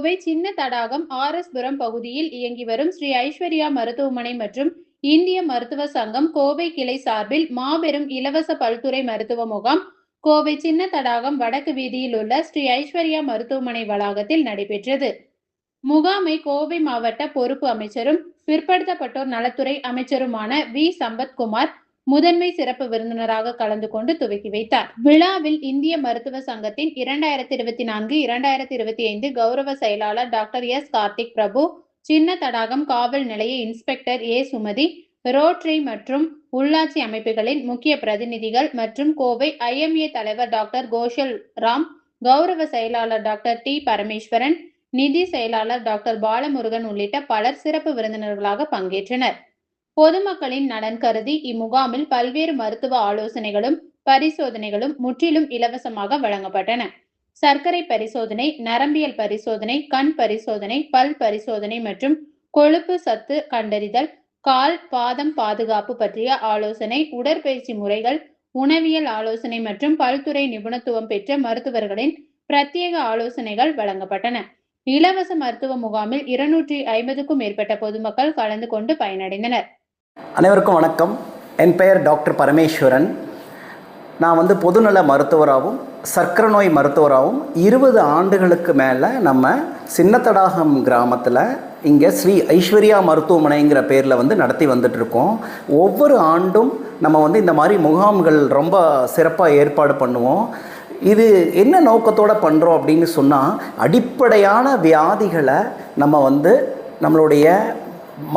கோவை சின்ன தடாகம் ஆர்.எஸ்.புரம் பகுதியில் இயங்கி வரும் ஸ்ரீ ஐஸ்வர்யா மருத்துவமனை மற்றும் இந்திய மருத்துவ சங்கம் கோவை கிளை சார்பில் மாபெரும் இலவச பல்துறை மருத்துவ முகாம் கோவை சின்ன தடாகம் வடக்கு வீதியில் உள்ள ஸ்ரீ ஐஸ்வர்யா மருத்துவமனை வளாகத்தில் நடைபெற்றது. முகாமை கோவை மாவட்ட பொறுப்பு அமைச்சரும் பிற்படுத்தப்பட்டோர் நலத்துறை அமைச்சருமான வி. சம்பத்குமார் முதன்மை சிறப்பு விருந்தினராக கலந்து கொண்டு துவக்கி வைத்தார். விழாவில் இந்திய மருத்துவ சங்கத்தின் 2024-2025 கௌரவ செயலாளர் டாக்டர் எஸ். கார்த்திக் பிரபு, சின்ன தடாகம் காவல் நிலைய இன்ஸ்பெக்டர் ஏ. சுமதி, ரோட்டரி மற்றும் உள்ளாட்சி அமைப்புகளின் முக்கிய பிரதிநிதிகள் மற்றும் கோவை IMA தலைவர் டாக்டர் கோஷல் ராம், கௌரவ செயலாளர் டாக்டர் டி. பரமேஸ்வரன், நிதி செயலாளர் டாக்டர் பாலமுருகன் உள்ளிட்ட பலர் சிறப்பு விருந்தினர்களாக பங்கேற்றனர். பொதுமக்களின் நலன் கருதி இம்முகாமில் பல்வேறு மருத்துவ ஆலோசனைகளும் பரிசோதனைகளும் முற்றிலும் இலவசமாக வழங்கப்பட்டன. சர்க்கரை பரிசோதனை, நரம்பியல் பரிசோதனை, கண் பரிசோதனை, பல் பரிசோதனை மற்றும் கொழுப்பு சத்து கண்டறிதல், கால் பாதம் பாதுகாப்பு பற்றிய ஆலோசனை, உடற்பயிற்சி முறைகள், உணவியல் ஆலோசனை மற்றும் பல்துறை நிபுணத்துவம் பெற்ற மருத்துவர்களின் பிரத்யேக ஆலோசனைகள் வழங்கப்பட்டன. இலவச மருத்துவ முகாமில் 250க்கும் மேற்பட்ட பொதுமக்கள் கலந்து கொண்டு பயனடைந்தனர். அனைவருக்கும் வணக்கம். என் பெயர் டாக்டர் பரமேஸ்வரன். நான் பொதுநல மருத்துவராகவும் சர்க்கரை நோய் மருத்துவராகவும் 20 ஆண்டுகளுக்கு மேலே நம்ம சின்னத்தடாகம் கிராமத்தில் இங்கே ஸ்ரீ ஐஸ்வர்யா மருத்துவமனைங்கிற பேரில் நடத்தி வந்துட்டுருக்கோம். ஒவ்வொரு ஆண்டும் நம்ம இந்த மாதிரி முகாம்கள் ரொம்ப சிறப்பாக ஏற்பாடு பண்ணுவோம். இது என்ன நோக்கத்தோடு பண்ணுறோம் அப்படின்னு சொன்னால், அடிப்படையான வியாதிகளை நம்ம நம்மளுடைய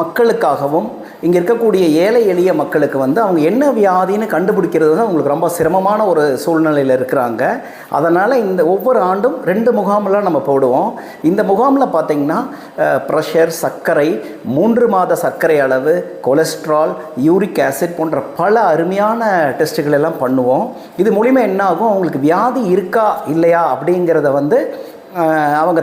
மக்களுக்காகவும் இங்கே இருக்கக்கூடிய ஏழை எளிய மக்களுக்கு அவங்க என்ன வியாதின்னு கண்டுபிடிக்கிறது தான் அவங்களுக்கு ரொம்ப சிரமமான ஒரு சூழ்நிலையில் இருக்கிறாங்க. அதனால் இந்த ஒவ்வொரு ஆண்டும் 2 முகாமெலாம் நம்ம போடுவோம். இந்த முகாமில் பார்த்திங்கன்னா ப்ரெஷர், சர்க்கரை, 3 மாத சர்க்கரை அளவு, கொலஸ்ட்ரால், யூரிக் ஆசிட் போன்ற பல அருமையான டெஸ்ட்டுகள் எல்லாம் பண்ணுவோம். இது மூலிமா என்ன ஆகும், அவங்களுக்கு வியாதி இருக்கா இல்லையா அப்படிங்கிறத அவங்க